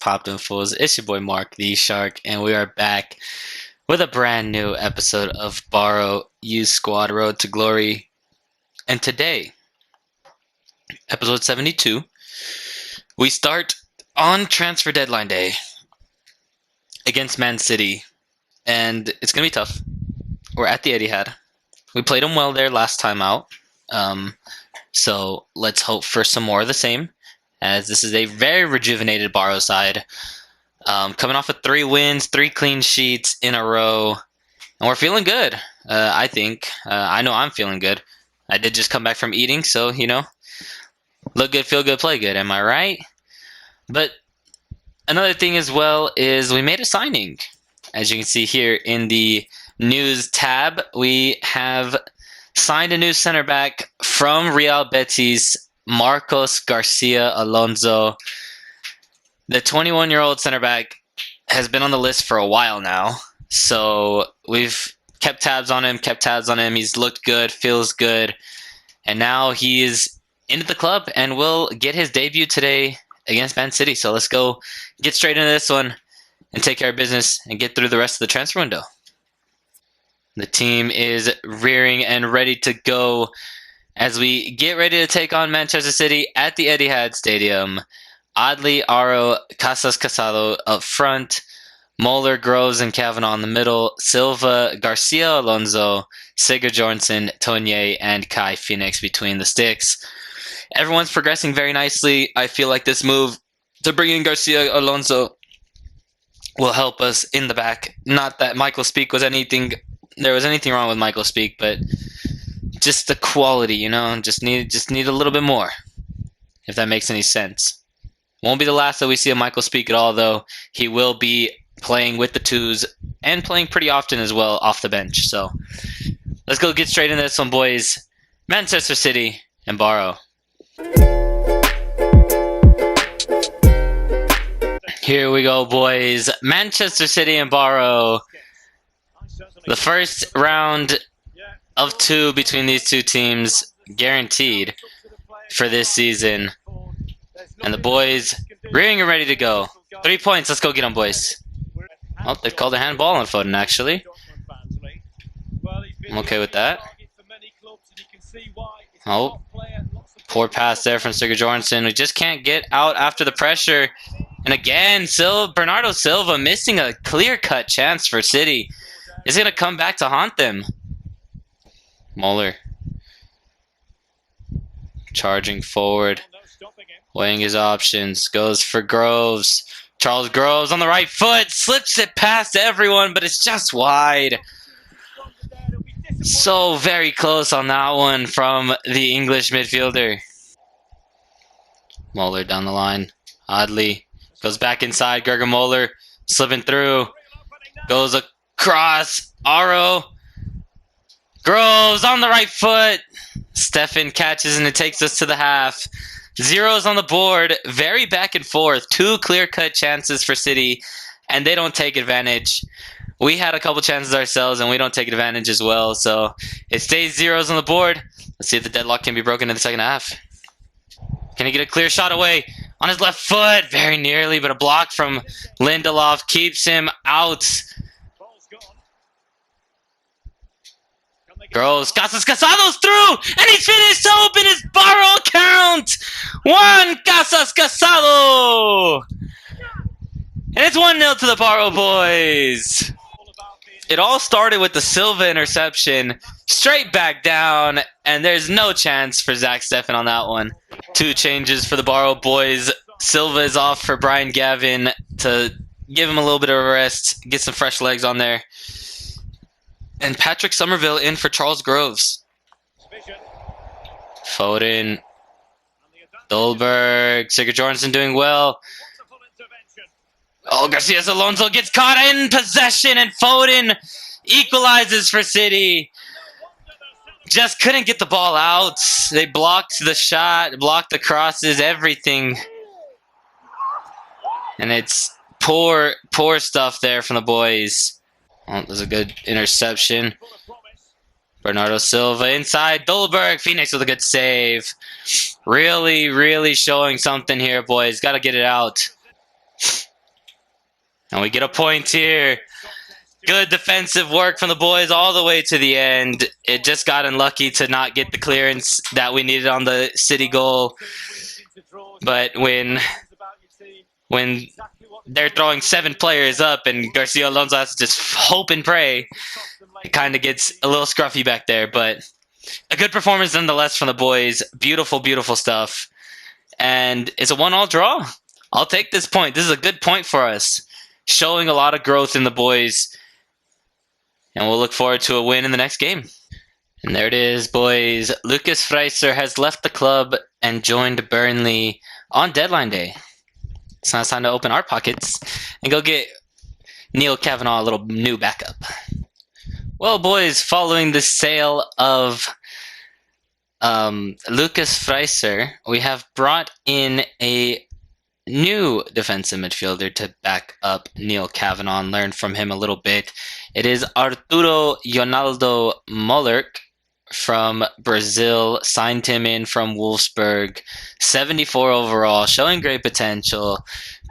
Poppin fools? It's your boy MarkTheShark, and we are back with a brand new episode of Barrow Youth Squad Road to Glory. And today, episode 72, we start on transfer deadline day against Man City, and it's gonna be tough. We're at the Etihad. We played them well there last time out, so let's hope for some more of the same, as this is a very rejuvenated Barrow side. Coming off of 3 wins, 3 clean sheets in a row, and we're feeling good. I think. I know I'm feeling good. I did just come back from eating, so, look good, feel good, play good. Am I right? But another thing as well is we made a signing. As you can see here in the news tab, we have signed a new center back from Real Betis, Marcos Garcia Alonso. The 21-year-old center back has been on the list for a while now, so we've kept tabs on him. He's looked good, feels good, and now he is into the club and will get his debut today against Man City. So let's go get straight into this one and take care of business and get through the rest of the transfer window. The team is rearing and ready to go as we get ready to take on Manchester City at the Etihad Stadium. Adli, Aro, Casas Casado up front, Moeller, Groves, and Kavanaugh in the middle, Silva, Garcia, Alonso, Sigurdsson, Tonye, and Kai Phoenix between the sticks. Everyone's progressing very nicely. I feel like this move to bring in Garcia Alonso will help us in the back. Not that Michael Speak was anything wrong with Michael Speak, but just the quality, just need a little bit more, if that makes any sense. Won't be the last that we see of Michael Speak at all, though. He will be playing with the twos and playing pretty often as well off the bench. So let's go get straight into this one, boys. Manchester City and Barrow. Here we go, boys. Manchester City and Barrow. The first round of 2 between these two teams guaranteed for this season. And the boys rearing and ready to go. 3 points. Let's go get them, boys. Oh, they've called a handball on Foden, actually. I'm okay with that. Oh, poor pass there from Sigurdsson. We just can't get out after the pressure. And again, Bernardo Silva missing a clear-cut chance for City. Is going to come back to haunt them. Moeller charging forward, weighing his options, goes for Groves. Charles Groves on the right foot, slips it past everyone, but it's just wide. So very close on that one from the English midfielder. Moeller down the line. Adli goes back inside. Gerger Moeller slipping through. Goes across. Aro. Groves on the right foot. Stefan catches and it takes us to the half. 0s on the board. Very back and forth. 2 clear-cut chances for City, and they don't take advantage. We had a couple chances ourselves, and we don't take advantage as well. So it stays 0s on the board. Let's see if the deadlock can be broken in the second half. Can he get a clear shot away on his left foot? Very nearly, but a block from Lindelof keeps him out. Groves, Casas Casado's through, and he's finished to open his Barrow account. 1 Casas Casado, and it's 1-0 to the Barrow boys. It all started with the Silva interception, straight back down, and there's no chance for Zach Steffen on that one. 2 changes for the Barrow boys. Silva is off for Brian Gavin to give him a little bit of a rest, get some fresh legs on there. And Patrick Somerville in for Charles Groves. Foden. Dolberg. Sigurdsson doing well. Oh, Garcia Alonso gets caught in possession, and Foden equalizes for City. Just couldn't get the ball out. They blocked the shot, blocked the crosses, everything. And it's poor stuff there from the boys. Oh, there's a good interception. Bernardo Silva inside. Dolberg. Phoenix with a good save. Really showing something here, boys. Got to get it out. And we get a point here. Good defensive work from the boys all the way to the end. It just got unlucky to not get the clearance that we needed on the city goal. But when they're throwing 7 players up and Garcia Alonso has to just hope and pray, it kind of gets a little scruffy back there. But a good performance nonetheless from the boys. Beautiful, beautiful stuff. And it's a 1-1 draw. I'll take this point. This is a good point for us. Showing a lot of growth in the boys. And we'll look forward to a win in the next game. And there it is, boys. Lucas Freiser has left the club and joined Burnley on deadline day. So now it's time to open our pockets and go get Neil Kavanagh a little new backup. Well, boys, following the sale of Lucas Freiser, we have brought in a new defensive midfielder to back up Neil Kavanagh and learn from him a little bit. It is Arturo Ronaldo Mollerk from Brazil. Signed him in from Wolfsburg. 74 overall, showing great potential.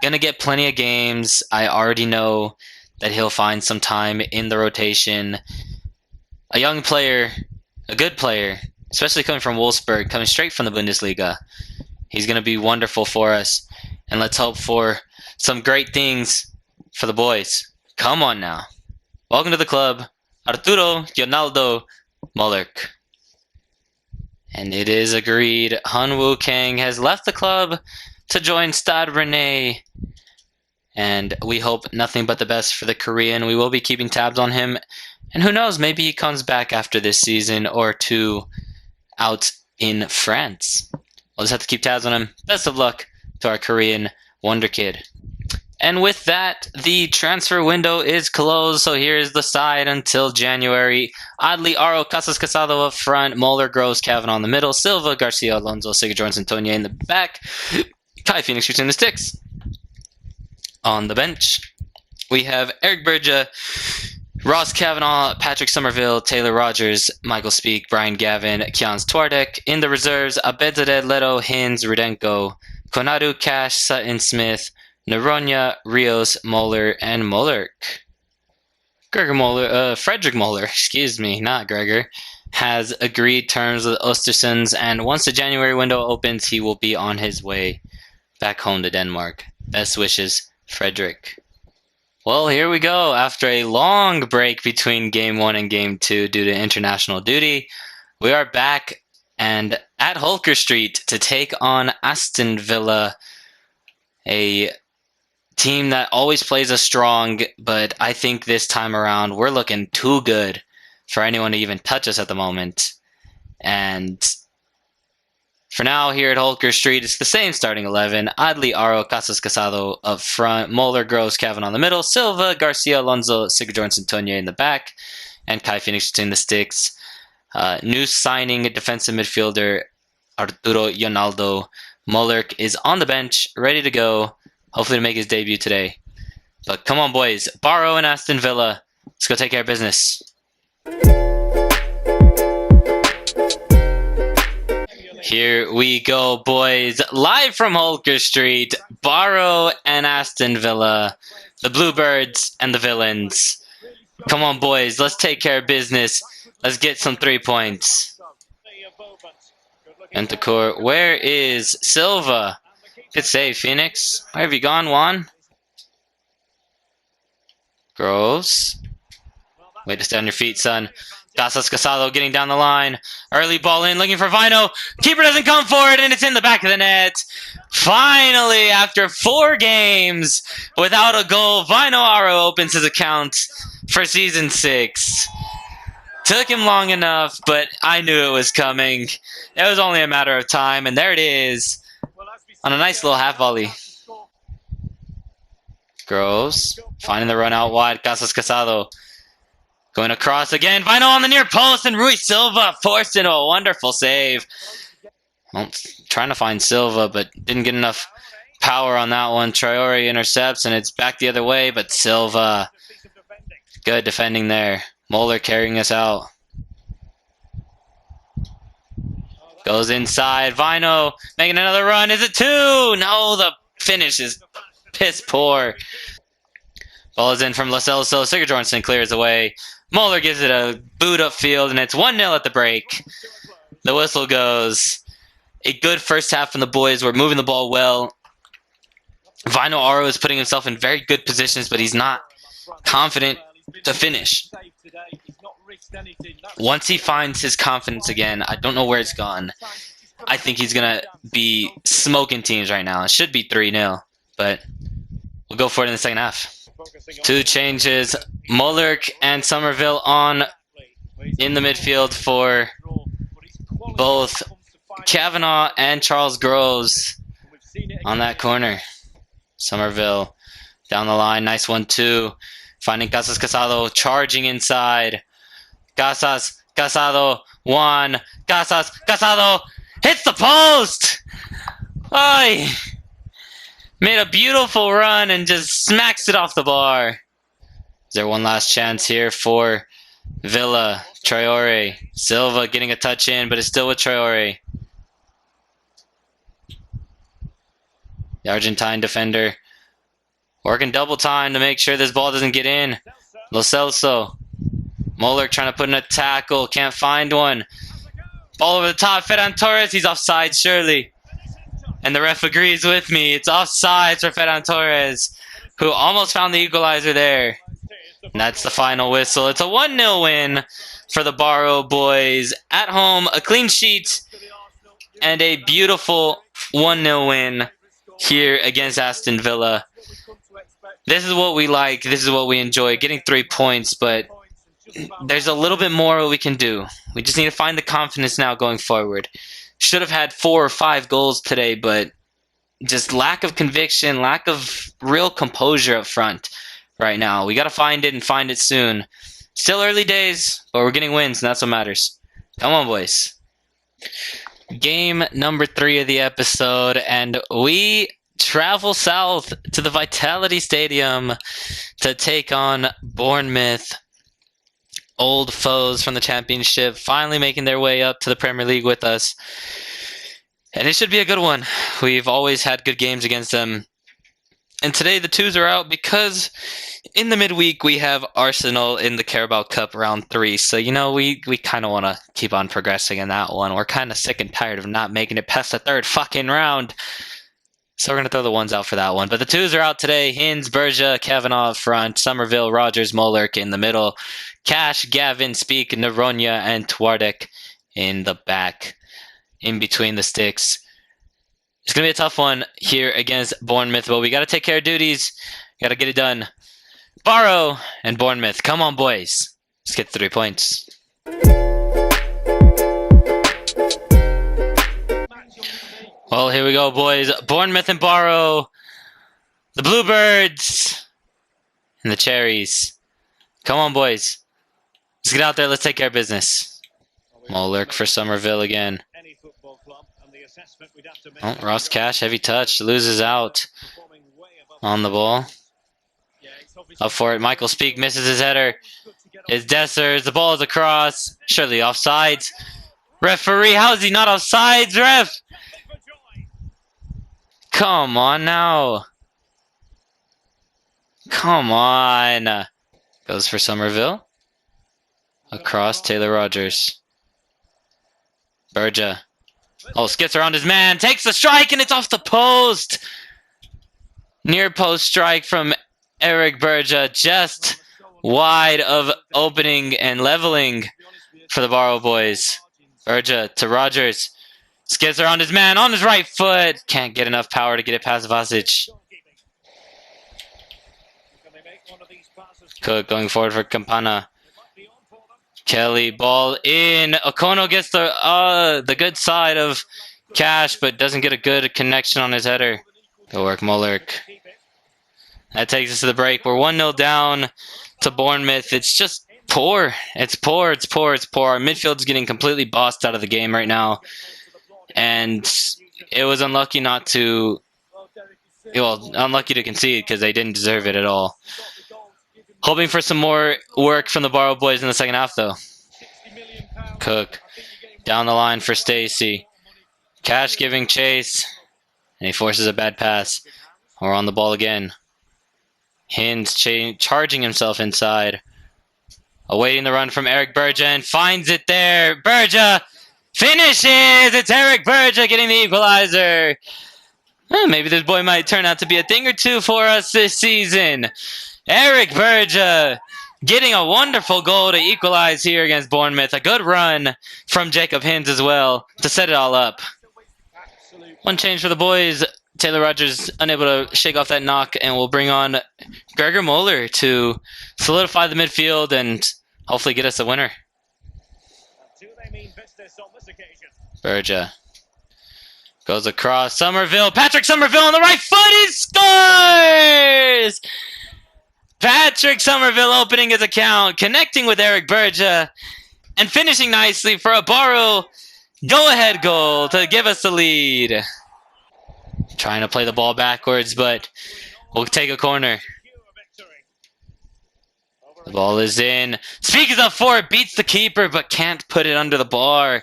Gonna get plenty of games. I already know that he'll find some time in the rotation. A young player, a good player, especially coming from Wolfsburg, coming straight from the Bundesliga. He's gonna be wonderful for us. And let's hope for some great things for the boys. Come on now. Welcome to the club, Arturo Ronaldo Mollerk. And it is agreed. Hunwoo Kang has left the club to join Stade Rennais. And we hope nothing but the best for the Korean. We will be keeping tabs on him. And who knows, maybe he comes back after this season or two out in France. We'll just have to keep tabs on him. Best of luck to our Korean wonder kid. And with that, the transfer window is closed, so here's the side until January. Adli, Aro, Casas Casado up front, Moller, Groves, Kavanagh in the middle, Silva, Garcia, Alonso, Sigurdsson, Tonye in the back, Kai Phoenix shooting the sticks. On the bench, we have Eric Berger, Ross Kavanagh, Patrick Somerville, Taylor Rogers, Michael Speak, Brian Gavin, Kians Twardek. In the reserves, Abedzadeh, Leto, Hins, Rudenko, Konaru, Cash, Sutton, Smith, Naronya, Rios, Moller, and Mollerk. Frederick Moller, excuse me, not Gregor, has agreed terms with Ostersons, and once the January window opens, he will be on his way back home to Denmark. Best wishes, Frederick. Well, here we go. After a long break between Game 1 and Game 2 due to international duty, we are back and at Holker Street to take on Aston Villa, a team that always plays us strong, but I think this time around we're looking too good for anyone to even touch us at the moment. And for now, here at Holker Street, it's the same starting 11. Adli, Aro, Casas Casado up front, Moller, Groves, Kavanagh in the middle, Silva, Garcia, Alonso, Sigurdsson, Tonye in the back, and Kai Phoenix between the sticks. New signing, defensive midfielder Arturo Ronaldo Mollerk is on the bench, ready to go, hopefully to make his debut today. But come on, boys. Barrow and Aston Villa. Let's go take care of business. Here we go, boys. Live from Holker Street, Barrow and Aston Villa, the Bluebirds and the Villains. Come on, boys. Let's take care of business. Let's get some 3 points. Entacore. Where is Silva? Good save, Phoenix. Where have you gone, Juan? Groves. Way to stay on your feet, son. Casas Casado getting down the line. Early ball in, looking for Vino. Keeper doesn't come for it, and it's in the back of the net. Finally, after 4 games without a goal, Vino Aro opens his account for Season 6. Took him long enough, but I knew it was coming. It was only a matter of time, and there it is on a nice little half volley. Groves finding the run out wide. Casas Casado going across again. Vino on the near post, and Rui Silva forced into a wonderful save. Well, trying to find Silva, but didn't get enough power on that one. Traore intercepts, and it's back the other way, but Silva, good defending there. Moller carrying us out. Goes inside. Vino making another run. Is it 2? No, the finish is piss poor. Ball is in from Lo Celso. Sigurdsson clears away. Moeller gives it a boot upfield, and it's 1-0 at the break. The whistle goes. A good first half from the boys. We're moving the ball well. Vino Aro is putting himself in very good positions, but he's not confident to finish. Once he finds his confidence again, I don't know where it's gone. I think he's going to be smoking teams right now. It should be 3-0, but we'll go for it in the second half. Two changes. Moeller and Somerville on in the midfield for both Kavanaugh and Charles Groves on that corner. Somerville down the line. Nice 1-2. Finding Casas Casado charging inside. Casas Casado. Casas Casado hits the post! Ay! Made a beautiful run and just smacks it off the bar. Is there one last chance here for Villa? Traore. Silva getting a touch in, but it's still with Traore. The Argentine defender working double time to make sure this ball doesn't get in. Lo Celso. Moeller trying to put in a tackle. Can't find one. Ball over the top. Ferran Torres. He's offside, surely. And the ref agrees with me. It's offside for Ferran Torres, who almost found the equalizer there. And that's the final whistle. It's a 1-0 win for the Barrow boys. At home, a clean sheet, and a beautiful 1-0 win here against Aston Villa. This is what we like. This is what we enjoy. Getting 3 points, but there's a little bit more we can do. We just need to find the confidence now going forward. Should have had 4 or 5 goals today, but just lack of conviction, lack of real composure up front right now. We got to find it and find it soon. Still early days, but we're getting wins, and that's what matters. Come on, boys. Game number 3 of the episode, and we travel south to the Vitality Stadium to take on Bournemouth. Old foes from the Championship, finally making their way up to the Premier League with us. And it should be a good one. We've always had good games against them. And today the twos are out because in the midweek we have Arsenal in the Carabao Cup round 3. So, you know, we kind of want to keep on progressing in that one. We're kind of sick and tired of not making it past the 3rd fucking round. So we're going to throw the ones out for that one. But the twos are out today. Hins, Berja, Kavanaugh up front, Somerville, Rogers, Moeller in the middle. Cash, Gavin, Speak, Naronia, and Twardek in the back, in between the sticks. It's going to be a tough one here against Bournemouth, but we got to take care of duties. Got to get it done. Barrow and Bournemouth. Come on, boys. Let's get 3 points. Well, here we go, boys. Bournemouth and Barrow. The Bluebirds and the Cherries. Come on, boys. Let's get out there. Let's take care of business. Moeller for Somerville again. Oh, Ross Cash, heavy touch. Loses out on the ball. Up for it. Michael Speak misses his header. It's Dessers. The ball is across. Surely offsides. Referee, how is he not offsides, ref? Come on now. Come on. Goes for Somerville. Across Taylor Rogers. Berja. Oh, skits around his man. Takes the strike and it's off the post. Near post strike from Eric Berja. Just wide of opening and leveling for the Barrow boys. Berja to Rogers. Skits around his man on his right foot. Can't get enough power to get it past Vasic. Cook going forward for Campana. Kelly, ball in. Okono gets the good side of Cash, but doesn't get a good connection on his header. Good work, Moeller. That takes us to the break. We're 1-0 down to Bournemouth. It's just poor. It's poor. It's poor. It's poor. Our midfield's getting completely bossed out of the game right now. And it was unlucky not to... Well, unlucky to concede because they didn't deserve it at all. Hoping for some more work from the Barrow boys in the second half, though. Cook. Down the line for Stacey. Cash giving chase. And he forces a bad pass. We're on the ball again. Hinds charging himself inside. Awaiting the run from Eric Berja and finds it there. Berja finishes! It's Eric Berja getting the equalizer. Maybe this boy might turn out to be a thing or two for us this season. Eric Berja getting a wonderful goal to equalize here against Bournemouth. A good run from Jacob Hinds as well to set it all up. One change for the boys. Taylor Rogers unable to shake off that knock, and we'll bring on Gregor Moeller to solidify the midfield and hopefully get us a winner. Berja goes across. Somerville. Patrick Somerville on the right foot. He scores! Patrick Somerville opening his account, connecting with Eric Berja, and finishing nicely for a Barrow go-ahead goal to give us the lead. Trying to play the ball backwards, but we'll take a corner. The ball is in. Speaks up for it, beats the keeper, but can't put it under the bar.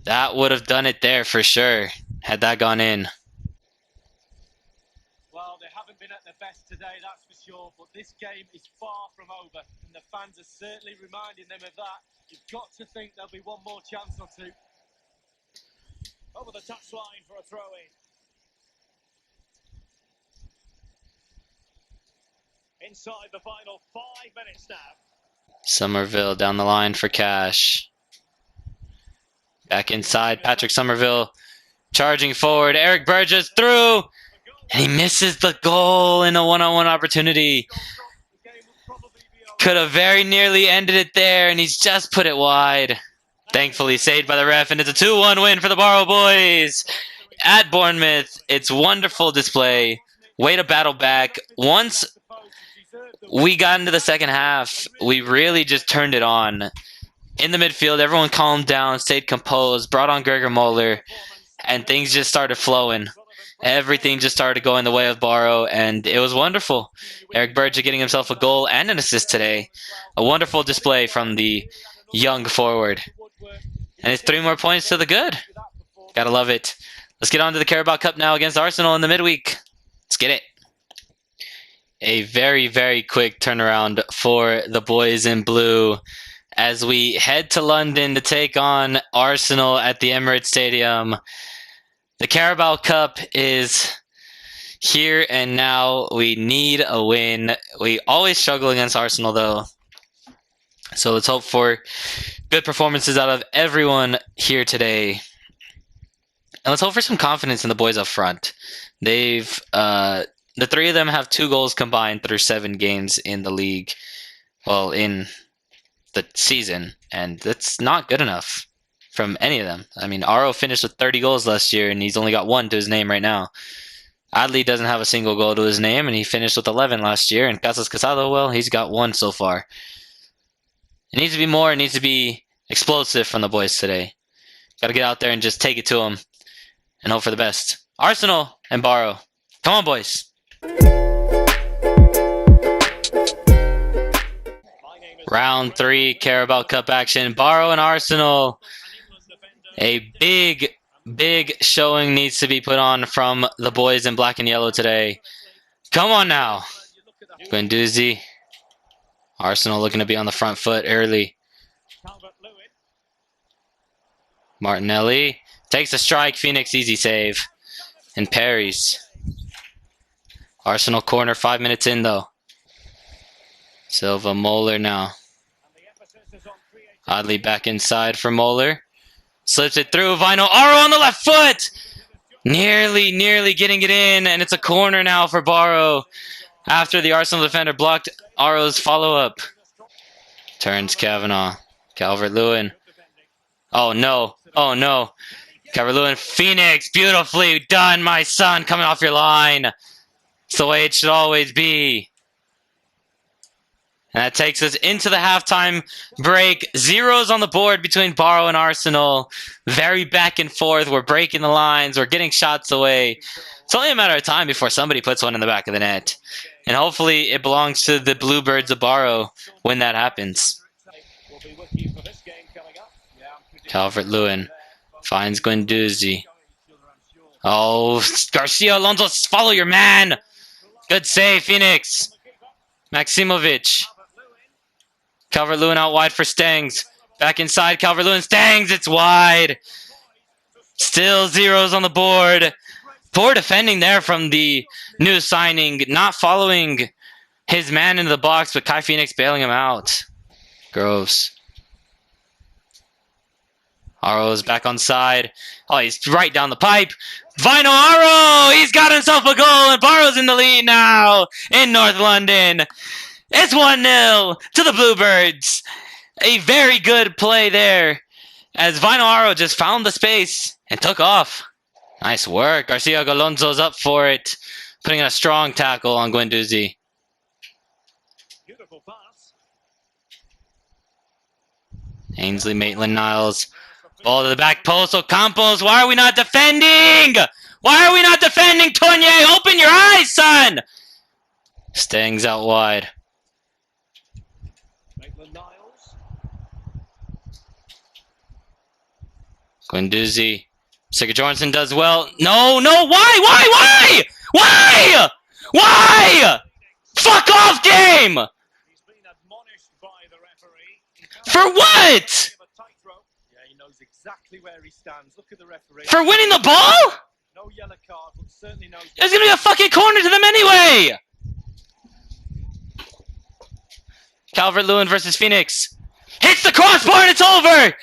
That would have done it there for sure, had that gone in. Well, they haven't been at their best today, that's for sure, but this game is far from over, and the fans are certainly reminding them of that. You've got to think there'll be one more chance or two. Over the touchline for a throw-in. Inside the final 5 minutes now. Somerville down the line for Cash. Back inside, Patrick Somerville charging forward. Eric Burgess through, and he misses the goal in a one-on-one opportunity. Could have very nearly ended it there, and he's just put it wide. Thankfully saved by the ref, and it's a 2-1 win for the Barrow boys at Bournemouth. It's wonderful display. Way to battle back. Once we got into the second half, we really just turned it on. In the midfield, everyone calmed down, stayed composed, brought on Gregor Moeller, and things just started flowing. Everything just started going the way of Barrow, and it was wonderful. Eric Berja getting himself a goal and an assist today. A wonderful display from the young forward. And it's 3 more points to the good. Gotta love it. Let's get on to the Carabao Cup now against Arsenal in the midweek. Let's get it. A very, very quick turnaround for the boys in blue as we head to London to take on Arsenal at the Emirates Stadium. The Carabao Cup is here and now. We need a win. We always struggle against Arsenal, though. So let's hope for good performances out of everyone here today. And let's hope for some confidence in the boys up front. The 3 of them have 2 goals combined through 7 games in the league. Well, in the season. And that's not good enough from any of them. I mean, Aro finished with 30 goals last year, and he's only got 1 to his name right now. Adley doesn't have a single goal to his name, and he finished with 11 last year. And Casas Casado, well, he's got 1 so far. It needs to be more. It needs to be explosive from the boys today. Got to get out there and just take it to them and hope for the best. Arsenal and Barrow. Come on, boys. Round 3 Carabao Cup action. Barrow and Arsenal. A big, big showing needs to be put on from the boys in black and yellow today. Come on now. Guendouzi. Arsenal looking to be on the front foot early. Martinelli takes a strike. Phoenix easy save. And parries. Arsenal corner 5 minutes in though. Silva, Moeller now. Oddly back inside for Moeller. Slips it through. Vinyl. Aro on the left foot. Nearly getting it in. And it's a corner now for Barrow. After the Arsenal defender blocked Aro's follow-up. Turns Kavanagh. Calvert-Lewin. Oh no. Oh no. Calvert-Lewin. Phoenix. Beautifully done, my son. Coming off your line. It's the way it should always be. And that takes us into the halftime break. 0s on the board between Barrow and Arsenal. Very back and forth. We're breaking the lines. We're getting shots away. It's only a matter of time before somebody puts one in the back of the net. And hopefully it belongs to the Bluebirds of Barrow when that happens. Calvert-Lewin finds Guendouzi. Oh, Garcia Alonso, follow your man. Good save, Phoenix. Maximovic. Calvert-Lewin out wide for Stengs. Back inside, Calvert-Lewin. Stengs, it's wide. Still zeros on the board. Poor defending there from the new signing. Not following his man into the box, but Kai Phoenix bailing him out. Gross. Aro is back on side. Oh, he's right down the pipe. Vino Aro! He's got himself a goal, and Barrow's in the lead now in North London. It's 1-0 to the Bluebirds. A very good play there as Vino Aro just found the space and took off. Nice work. Garcia Alonso's up for it, putting in a strong tackle on Guendouzi. Beautiful pass. Ainsley, Maitland-Niles. Ball to the back post. Ocampos, why are we not defending? Why are we not defending, Tournier? Open your eyes, son! Stengs out wide. Maitland-Niles. Guendouzi. Sigurdsson does well. No, why? Why? Fuck off, game! He's been admonished by the referee. For what? Yeah, he knows exactly where he stands. Look at the referee. For winning the ball? No yellow card, but certainly knows. There's gonna be a fucking corner to them anyway! Calvert-Lewin versus Phoenix. Hits the crossbar and it's over!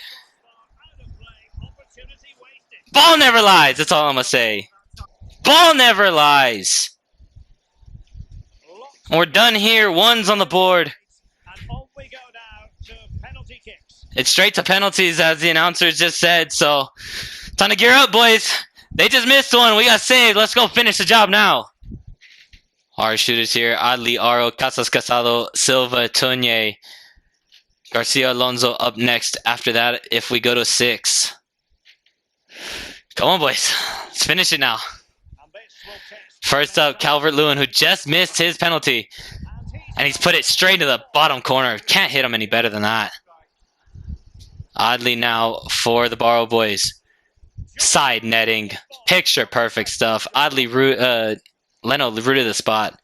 Ball never lies, that's all I'm gonna say. Ball never lies. We're done here, one's on the board. And on we go now to penalty kicks. It's straight to penalties, as the announcers just said, so time to gear up, boys. They just missed one, we got saved, let's go finish the job now. Our shooters here, Adli, Aro, Casas Casado, Silva, Tournier. Garcia Alonso up next after that if we go to 6. Come on, boys. Let's finish it now. First up, Calvert-Lewin, who just missed his penalty. And he's put it straight to the bottom corner. Can't hit him any better than that. Oddly now for the Barrow boys. Side netting. Picture perfect stuff. Oddly, Leno rooted the spot.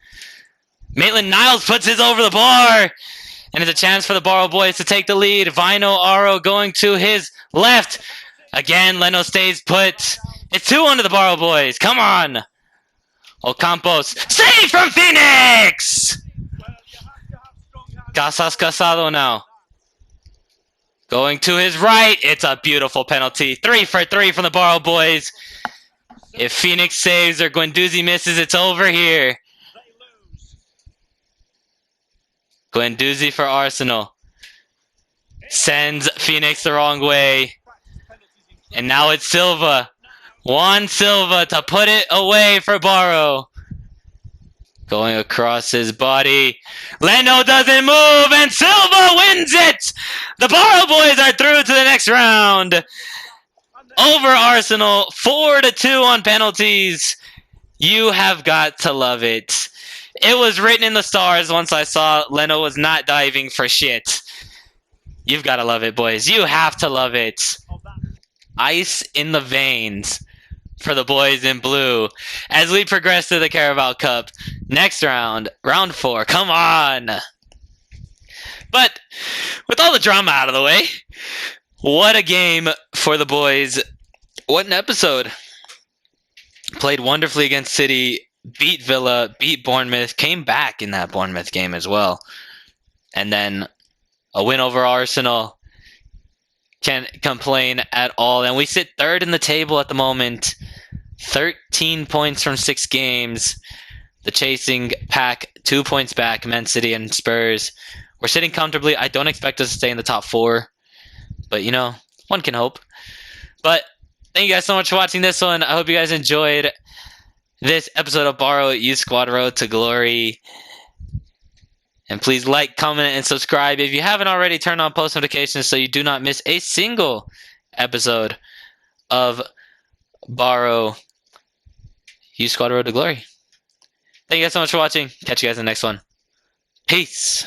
Maitland-Niles puts his over the bar. And it's a chance for the Barrow boys to take the lead. Vino Aro going to his left. Again, Leno stays put. It's 2-1 to the Barrow boys. Come on. Ocampos. Save from Phoenix! Casas Casado now. Going to his right. It's a beautiful penalty. 3 for 3 from the Barrow boys. If Phoenix saves or Guendouzi misses, it's over here. Guendouzi for Arsenal. Sends Phoenix the wrong way. And now it's Silva. Juan Silva to put it away for Barrow. Going across his body. Leno doesn't move and Silva wins it! The Barrow boys are through to the next round. Over Arsenal. 4-2 on penalties. You have got to love it. It was written in the stars once I saw Leno was not diving for shit. You've got to love it, boys. You have to love it. Ice in the veins for the boys in blue as we progress to the Carabao Cup. Next round, round 4. Come on. But with all the drama out of the way, what a game for the boys. What an episode. Played wonderfully against City, beat Villa, beat Bournemouth, came back in that Bournemouth game as well. And then a win over Arsenal. Can't complain at all. And we sit 3rd in the table at the moment. 13 points from 6 games. The chasing pack, 2 points back, Man City and Spurs. We're sitting comfortably. I don't expect us to stay in the top 4. But, you know, one can hope. But thank you guys so much for watching this one. I hope you guys enjoyed this episode of Barrow Youth Squad Road to Glory. And please like, comment, and subscribe. If you haven't already, turn on post notifications so you do not miss a single episode of Barrow Youth Squad Road to Glory. Thank you guys so much for watching. Catch you guys in the next one. Peace.